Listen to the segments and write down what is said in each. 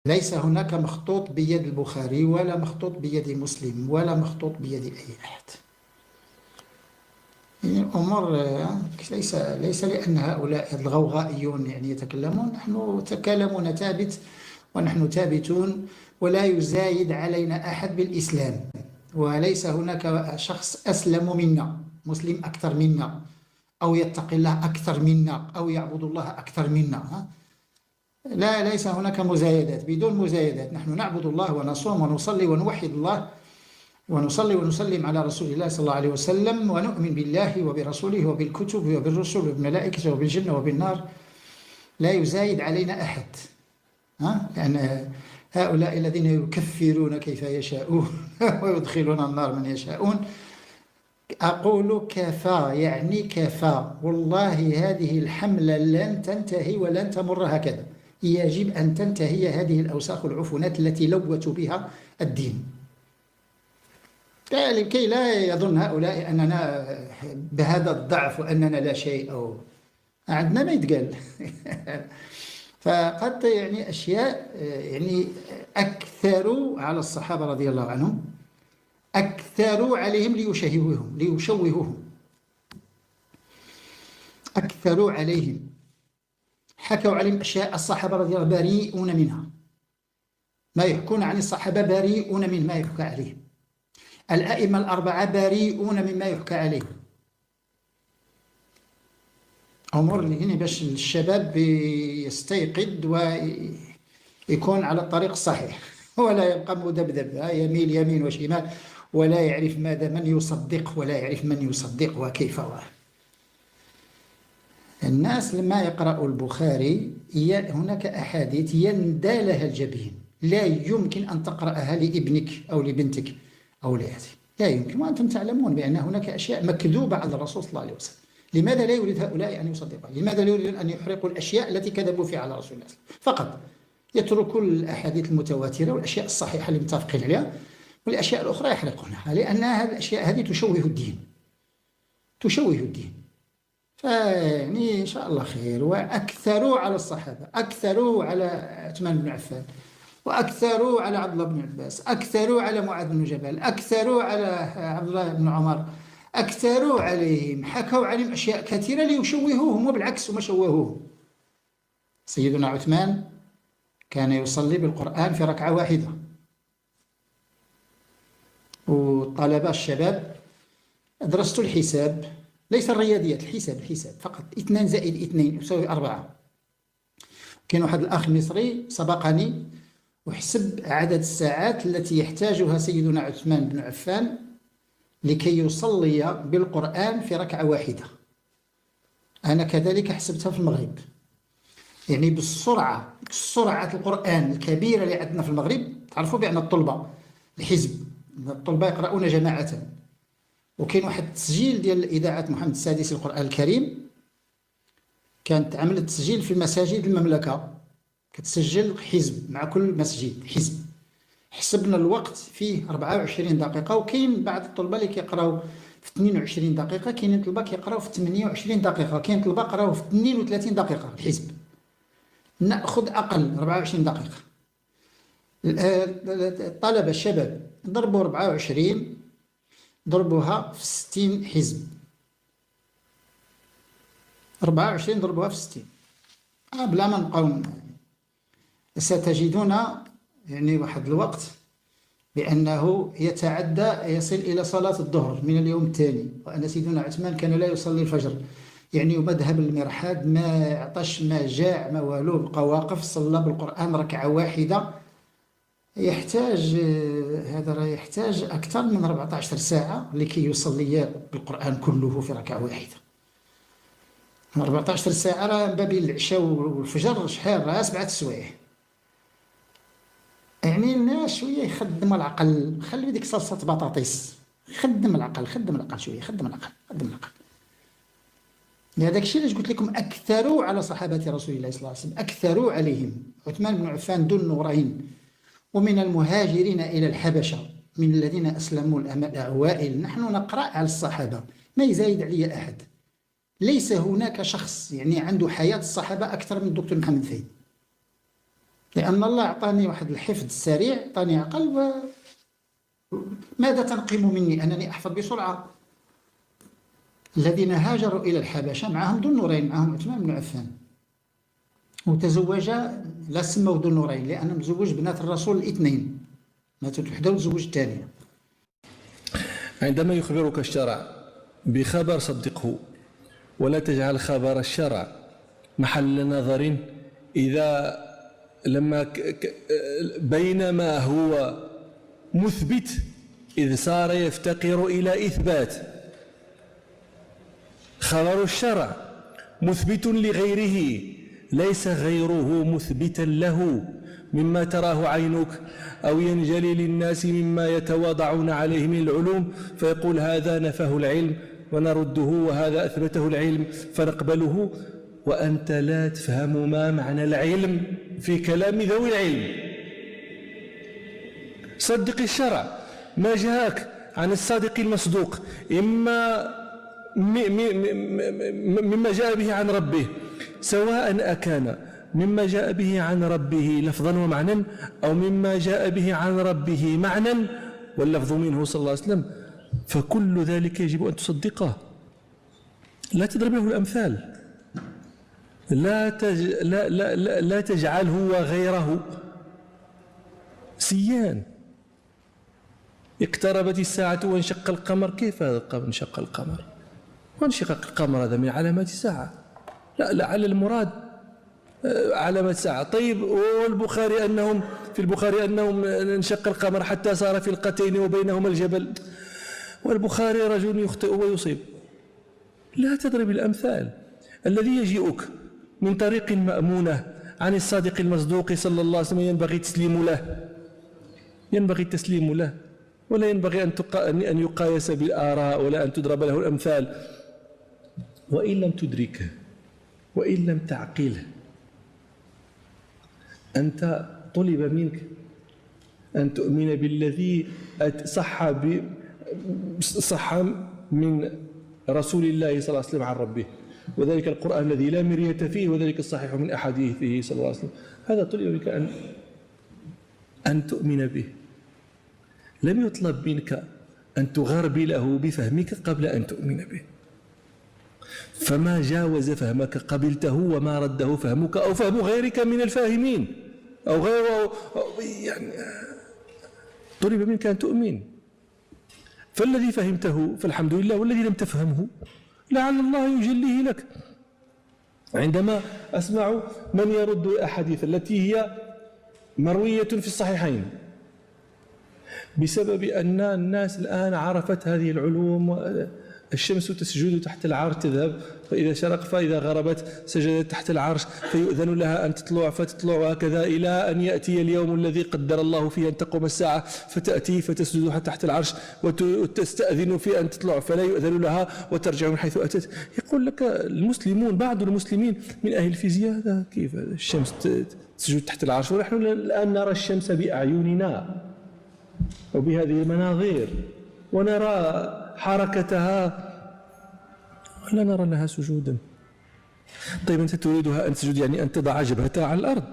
ليس هناك مخطوط بيد البخاري ولا مخطوط بيد مسلم ولا مخطوط بيد أي أحد. يعني الأمور ليس لأن هؤلاء الغوغائيون يعني يتكلمون، نحن كلامنا ثابت ونحن ثابتون، ولا يزايد علينا أحد بالإسلام، وليس هناك شخص أسلم منا، مسلم أكثر منا، أو يتقي الله أكثر منا، أو يعبد الله أكثر منا. لا، ليس هناك مزايدات، بدون مزايدات. نحن نعبد الله ونصوم ونصلي ونوحد الله ونصلي ونسلم على رسول الله صلى الله عليه وسلم، ونؤمن بالله وبرسوله وبالكتب وبالرسل وبالملائكة وبالجنة وبالنار. لا يزايد علينا أحد. لأن هؤلاء الذين يكفرون كيف يشاءون ويدخلون النار من يشاءون، أقول كفى، يعني كفى والله. هذه الحملة لن تنتهي ولن تمر هكذا. يجب أن تنتهي هذه الأوساخ العفونات التي لوثوا بها الدين، كي لا يظن هؤلاء أننا بهذا الضعف وأننا لا شيء، أو عندنا ما يتقال. فقد يعني أشياء يعني أكثروا على الصحابة رضي الله عنهم، أكثروا عليهم ليشوهوهم، أكثروا عليهم، حكوا عليهم أشياء الصحابة رضي الله بريئون منها. ما يحكون عن الصحابة بريئون من ما يحكى عليهم. الأئمة الأربعة بريئون مما يحكى عليهم. أمور اللي هنا باش الشباب يستيقظ ويكون على الطريق الصحيح، ولا يبقى مذبذب يميل يمين وشمال، ولا يعرف ماذا من يصدق ولا يعرف من يصدق وكيف. الناس لما يقرأوا البخاري هناك أحاديث يندى لها الجبين، لا يمكن أن تقرأها لابنك أو لبنتك أو لأهلك، لا يمكن. وأنتم تعلمون بأن هناك أشياء مكذوبة على الرسول صلى الله عليه وسلم. لماذا لا يريد هؤلاء أن يصدقوا؟ لماذا لا يريدون أن يحرقوا الأشياء التي كذبوا فيها على رسول الله فقط؟ يتركوا الأحاديث المتواترة والأشياء الصحيحة اللي متفقين عليها، والأشياء الأخرى يحرقونها، لأن هذه الأشياء هذه تشوه الدين، تشوه الدين. فيعني إن شاء الله خير. وأكثروا على الصحابة، أكثروا على عثمان بن عفان، وأكثروا على عبد الله بن عباس، أكثروا على معاذ بن جبل، أكثروا على عبد الله بن عمر، أكثروا عليهم، حكوا عليهم أشياء كثيرة ليشوهوهم، وبالعكس هم شوهوهم. سيدنا عثمان كان يصلي بالقرآن في ركعة واحدة، والطلبة الشباب درست الحساب، ليس الرياضيات، الحساب فقط. 2 زائد 2 يساوي 4. كان واحد الأخ مصري سبقني وحسب عدد الساعات التي يحتاجها سيدنا عثمان بن عفان لكي يصلي بالقرآن في ركعة واحدة. أنا كذلك حسبتها في المغرب، يعني بالسرعة، سرعة القرآن الكبيرة اللي عندنا في المغرب. تعرفوا بأن الطلبة الحزب، الطلبة يقرؤون جماعة، وكاين واحد التسجيل ديال إذاعة محمد السادس القرآن الكريم، كانت عملت تسجيل في مساجد المملكة، كتسجل حزب مع كل مسجد حزب. حسبنا الوقت فيه 24 دقيقة، وكاين بعض الطلبة اللي كيقراو في 22 دقيقة، كاين طلبة كيقراو في 28 دقيقة، كاين طلبة قراو في 32 دقيقة الحزب. نأخذ أقل 24 دقيقة. الطلبة الشباب ضربوا 24 ضربوها في 60 حزب، 24 ضربوها في 60. بلا ما نبقاو. ستجدون يعني واحد الوقت بأنه يتعدى، يصل إلى صلاة الظهر من اليوم الثاني، وأن سيدنا عثمان كان لا يصلي الفجر، يعني مذهب المرحاض، ما عطش ما جاع ما والو، بقى واقف صلى بالقرآن ركعة واحدة. يحتاج هذا راه يحتاج أكثر من 14 ساعة لكي يصلي بالقرآن كله في ركعة واحدة. 14 ساعة راه باب العشاء والفجر شحال، راه 7 سوايع. يعني الناس شوية يخدم العقل، خلي ديك صلصة بطاطس، خدم العقل، خدم العقل شوية، خدم العقل، خدم العقل. لهذاك الشيء اللي قلت لكم، أكثروا على صحابة رسول الله صلى الله عليه وسلم، أكثروا عليهم. عثمان بن عفان ذو النورين، ومن المهاجرين إلى الحبشة، من الذين أسلموا الأوائل. نحن نقرأ على الصحابة، ما يزايد علي أحد. ليس هناك شخص يعني عنده حياة الصحابة أكثر من الدكتور محمد فهيد، لأن الله أعطاني واحد الحفظ السريع، أعطاني عقل، ماذا تنقم مني أنني أحفظ بسرعة؟ الذين هاجروا إلى الحبشة معهم ذو النورين، معهم عثمان بن عفان، وتزوج، لا سموا ذو النورين لأنه مزوج بنات الرسول الاثنين، ماتت وحده وتزوج الثانية. عندما يخبرك الشرع بخبر صدقه، ولا تجعل خبر الشرع محل نظر. إذا لما بينما هو مثبت إذ صار يفتقر إلى إثبات. خبر الشرع مثبت لغيره، ليس غيره مثبتا له مما تراه عينك، أو ينجلي للناس مما يتواضعون عليه من العلوم، فيقول هذا نفاه العلم ونرده، وهذا أثبته العلم فنقبله، وأنت لا تفهم ما معنى العلم في كلام ذوي العلم. صدق الشرع ما جاءك عن الصادق المصدوق، إما مما جاء به عن ربه، سواء أكان مما جاء به عن ربه لفظا ومعنى، أو مما جاء به عن ربه معنى واللفظ منه صلى الله عليه وسلم، فكل ذلك يجب أن تصدقه. لا تضرب له الأمثال، لا تجعله وغيره سيان. اقتربت الساعة وانشق القمر. كيف هذا انشق القمر؟ وانشقاق القمر هذا من علامات الساعة، لا لعل المراد علامات الساعة. طيب، والبخاري أنهم في البخاري أنهم انشق القمر حتى صار فلقتين وبينهما الجبل، والبخاري رجل يخطئ ويصيب. لا تضرب الأمثال. الذي يجيئك من طريق مأمونة عن الصادق المصدوق صلى الله عليه وسلم ينبغي التسليم له، ولا ينبغي أن يقايس بالآراء، ولا أن تضرب له الأمثال. وإن لم تدركه وإن لم تعقله، أنت طلب منك أن تؤمن بالذي صح من رسول الله صلى الله عليه وسلم عن ربه، وذلك القرآن الذي لا مرية فيه، وذلك الصحيح من أحاديثه صلى الله عليه وسلم. هذا طلب منك أن تؤمن به. لم يطلب منك أن تغربله بفهمك قبل أن تؤمن به. فما جاوز فهمك قبلته، وما رده فهمك أو فهم غيرك من الفاهمين أو غيره، يعني طلب منك أن تؤمن. فالذي فهمته فالحمد لله، والذي لم تفهمه لعل الله يجليه لك. عندما أسمع من يرد الأحاديث التي هي مروية في الصحيحين بسبب أن الناس الآن عرفت هذه العلوم، الشمس تسجد تحت العرش تذهب، فإذا شرق فإذا غربت سجدت تحت العرش، فيؤذن لها أن تطلع فتطلع، هكذا إلى أن يأتي اليوم الذي قدر الله فيه أن تقوم الساعة، فتأتي فتسجد تحت العرش وتستأذن في أن تطلع فلا يؤذن لها وترجع من حيث أتت. يقول لك المسلمون، بعض المسلمين من أهل الفيزياء، هذا كيف الشمس تسجد تحت العرش ونحن الآن نرى الشمس بأعيننا وبهذه المناظير ونرى حركتها ولا نرى لها سجودا. طيب أنت تريدها أن تسجد، يعني أن تضع جبهتها على الأرض،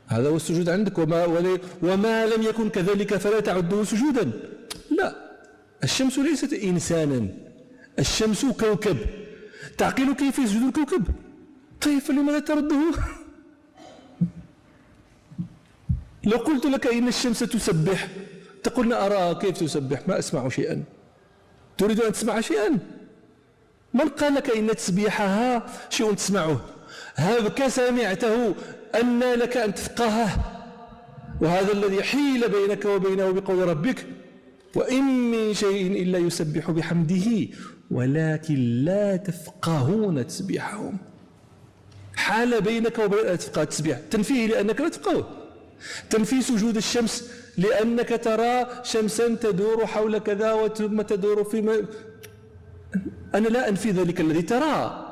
هذا هو السجود عندك، وما لم يكن كذلك فلا تعده سجودا. لا، الشمس ليست إنسانا، الشمس كوكب. تعقل كيف يسجد الكوكب؟ طيب فلماذا ترده؟ لو قلت لك إن الشمس تسبح تقول أرى كيف تسبح، ما أسمع شيئا. تريد أن تسمع شيئا؟ من قال لك إن تسبيحها شيء تسمعه؟ هذا سمعته أن لك أن تفقهه، وهذا الذي حيل بينك وبينه بقول ربك: وإن من شيء إلا يسبح بحمده ولكن لا تفقهون تسبيحهم. حال بينك وبين أن تفقه التسبيح، تنفيه لأنك لا تفقهه، تنفي سجود الشمس لأنك ترى شمسا تدور حول كذا ثم تدور في أنا لا أنفي ذلك الذي ترى،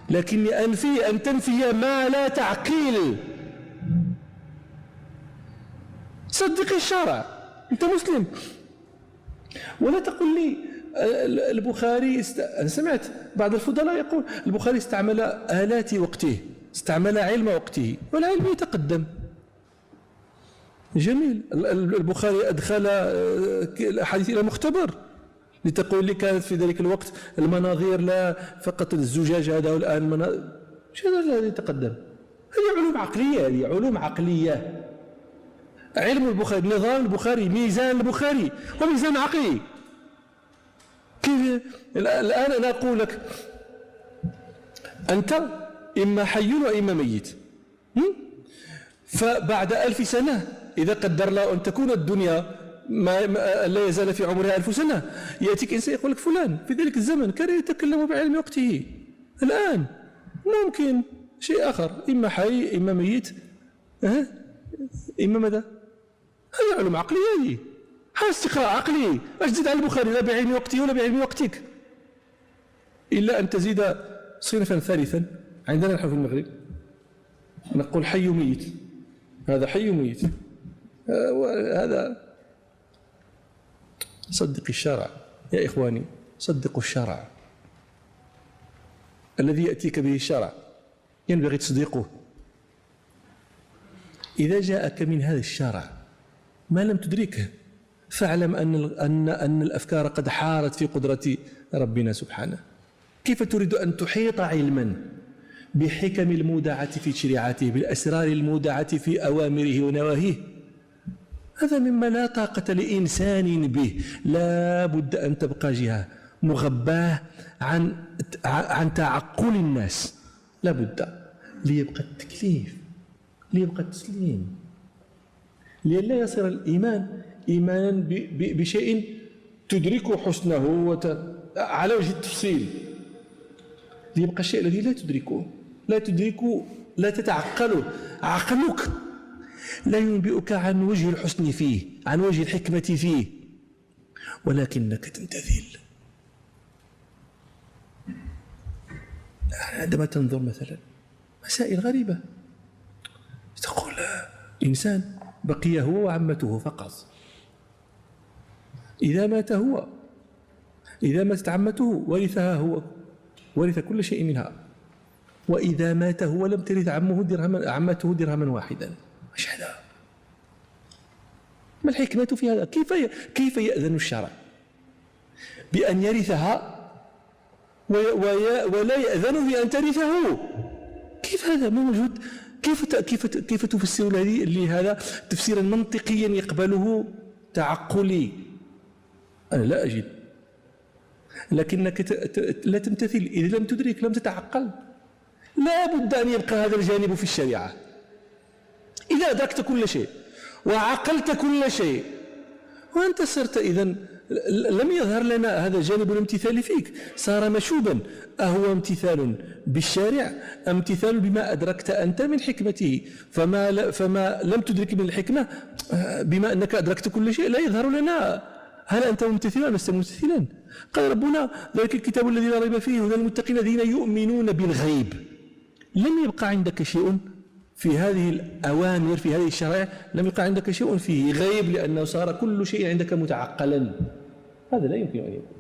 لكني أنفي أن تنفي ما لا تعقيل. صدق الشرع، أنت مسلم. ولا تقول لي البخاري أنا سمعت بعض الفضلاء يقول البخاري استعمل آلات وقته، استعمل علم وقته، والعلم يتقدم جميل. البخاري أدخل الأحاديث إلى مختبر لتقول لي كانت في ذلك الوقت المناظير لا فقط الزجاج هذا، والآن مش هذا الذي يتقدم. هذه علوم عقلية، هذه علوم عقلية. علم البخاري، نظام البخاري، ميزان البخاري وميزان عقلي. كيف الآن أنا أقول لك أنت إما حي وإما ميت، فبعد 1000 سنة إذا قدر الله أن تكون الدنيا ما لا يزال في عمرها 1000 سنة، يأتيك إنسان يقول لك فلان في ذلك الزمن كان يتكلم بعلم وقته، الآن ممكن شيء آخر، إما حي إما ميت، إما ماذا؟ هذه علوم عقلية، هذا استقراء عقلي. اش تزيد على البخاري لا بعلم وقته ولا بعلم وقتك، إلا أن تزيد صنفا ثالثا. عندنا نحن في المغرب نقول حي ميت، هذا حي ميت، هذا صدق الشرع يا إخواني، صدقوا الشرع الذي يأتيك به الشرع ينبغي تصديقه. إذا جاءك من هذا الشرع ما لم تدركه فاعلم أن الأفكار قد حارت في قدرة ربنا سبحانه. كيف تريد أن تحيط علما بحكم المودعة في تشريعاته، بالأسرار المودعة في أوامره ونواهيه؟ هذا مما لا طاقة لإنسان به. لا بد أن تبقى جهة مغباه عن تعقل الناس، لا بد، ليبقى التكليف، ليبقى التسليم، لئلا يصير الإيمان إيمانا بشيء تدرك حسنه على وجه التفصيل، ليبقى الشيء الذي لا تدركه لا تتعقله. عقلك لا ينبئك عن وجه الحسن فيه، عن وجه الحكمة فيه، ولكنك تمتثل. عندما تنظر مثلا مسائل غريبة، تقول إنسان بقي هو وعمته فقط، إذا مات هو، إذا ماتت عمته ورثها هو، ورث كل شيء منها، وإذا مات هو لم ترث عمته درهما واحدا. ايش هذا؟ ما الحكمة في هذا؟ كيف يأذن الشرع بأن يرثها ولا يأذن بأن ترثه؟ كيف هذا موجود؟ كيف تفسر لهذا تفسيرا منطقيا يقبله تعقلي؟ أنا لا أجد. لكنك لا تمتثل إذا لم تدرك، لم تتعقل. لا بد أن يبقى هذا الجانب في الشريعة. إذا أدركت كل شيء وعقلت كل شيء وأنت صرت إذن لم يظهر لنا هذا جانب الامتثال فيك، صار مشوبا. أهو امتثال بالشارع أم امتثال بما أدركت أنت من حكمته؟ فما لم تدرك من الحكمة بما أنك أدركت كل شيء لا يظهر لنا هل أنت ممتثل أم لست ممتثلا. قال ربنا: ذلك الكتاب الذي لا ريب فيه هدى للمتقين الذين يؤمنون بالغيب. لم يبقى عندك شيء في هذه الأوامر، في هذه الشرائع، لم يبقى عندك شيء فيه غيب، لأنه صار كل شيء عندك متعقلا. هذا لا يمكن أن يكون.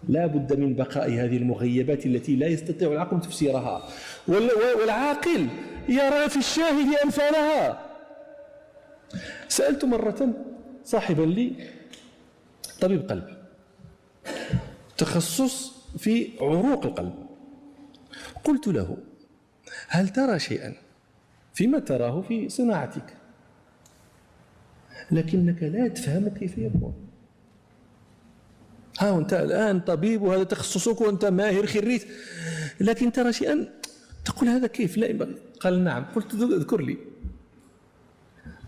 لا بد من بقاء هذه المغيبات التي لا يستطيع العقل تفسيرها، والعاقل يرى في الشاهد أمثالها. سألت مرة صاحبا لي طبيب قلب، تخصص في عروق القلب، قلت له: هل ترى شيئا فيما تراه في صناعتك لكنك لا تفهم كيف يكون؟ وانت الآن طبيب وهذا تخصصك وانت ماهر خريج، لكن ترى شيئا تقول هذا كيف لا ينبغي. قال: نعم. قلت: اذكر لي.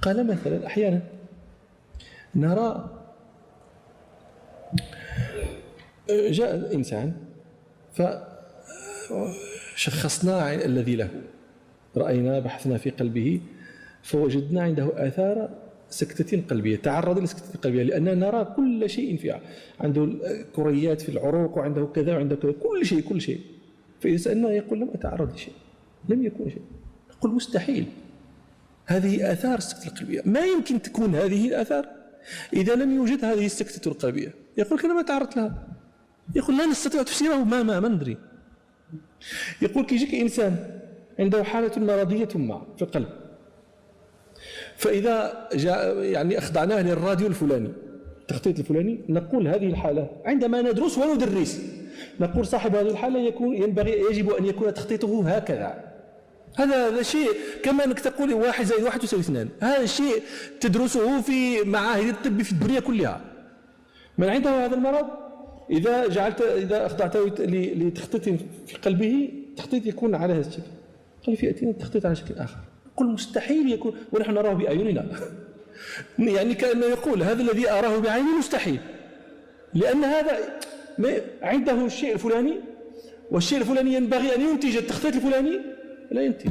قال: مثلا أحيانا نرى جاء إنسان فشخصنا الذي له، رأينا بحثنا في قلبه فوجدنا عنده آثار سكتة قلبية، تعرض لسكتة قلبية، لأننا نرى كل شيء فيها، عنده كريات في العروق وعنده كذا وعنده كذا، كل شيء. فإذا سألنا يقول: لم أتعرض لشيء، لم يكن شيء. نقول: مستحيل، هذه آثار السكتة القلبية، ما يمكن تكون هذه الآثار إذا لم يوجد هذه السكتة القلبية. يقول: أنا ما تعرضت لها. يقول: لا نستطيع تفسيره، ما ندري. يقول: كيجيك إنسان عنده حالة مرضية ما في القلب، فإذا جاء يعني أخضعناه للراديو الفلاني التخطيط الفلاني، نقول هذه الحالة عندما ندرس وندرس نقول صاحب هذه الحالة يجب أن يكون تخطيطه هكذا. هذا شيء كما أنك تقول 1 زائد 1 يساوي 2، هذا شيء تدرسه في معاهد الطب في الدنيا كلها. من عنده هذا المرض إذا أخضعته لتخطيط في قلبه، تخطيط يكون على هذا الشكل، قال يأتينا التخطيط على شكل آخر. قل مستحيل يكون، ونحن نراه بأعيننا. يعني كأنه يقول هذا الذي أراه بعيني مستحيل، لأن هذا عنده الشيء الفلاني، والشيء الفلاني ينبغي أن ينتج التخطيط الفلاني لا ينتج.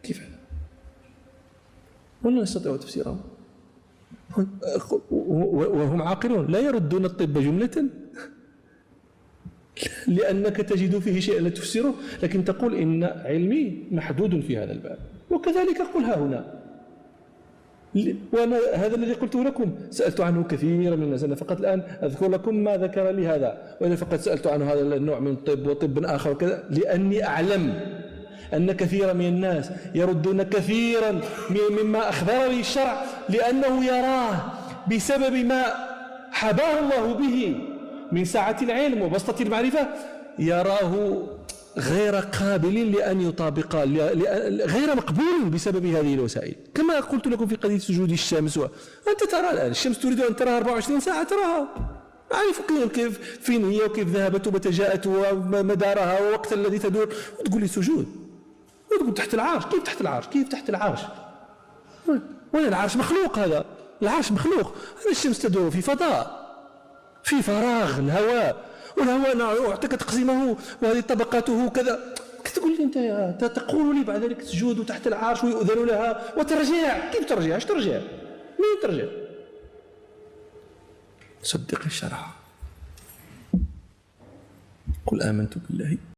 كيف هذا؟ ولا نستطيع تفسيره. وهم عاقلون لا يردون الطب جملة، لأنك تجد فيه شيئا لا تفسره، لكن تقول إن علمي محدود في هذا الباب. وكذلك قل ها هنا، وأنا هذا الذي قلته لكم سألت عنه كثيرا من الناس، أنا فقط الآن أذكر لكم ما ذكر لي هذا، وأنا فقط سألت عنه هذا النوع من الطب وطب آخر وكذا، لأني أعلم أن كثيرا من الناس يردون كثيرا مما أخبر به الشرع، لأنه يراه بسبب ما حباه الله به من سعة العلم وبسطة المعرفة، يراه غير قابل لأن يطابق، غير مقبول بسبب هذه الوسائل. كما قلت لكم في قضية سجود الشمس، أنت ترى الآن الشمس تريد أن تراها 24 ساعة تراها، عارف كيف فين هي وكيف ذهبت ومتى جاءت ومدارها ووقت الذي تدور، وتقول لي سجود، وتقول تحت العرش. كيف تحت العرش؟ كيف تحت العرش؟ ولا العرش مخلوق، هذا العرش مخلوق، هذا الشمس تدور في فضاء، في فراغ الهواء، والهواء أعطيك تقسيمه وهذه طبقاته كذا. تقول لي أنت تقول لي بعد ذلك تسجد تحت العرش ويؤذن لها وترجع. كيف ترجع؟ ايش ترجع؟ مين ترجع؟ صدق الشرع. قل آمنت بالله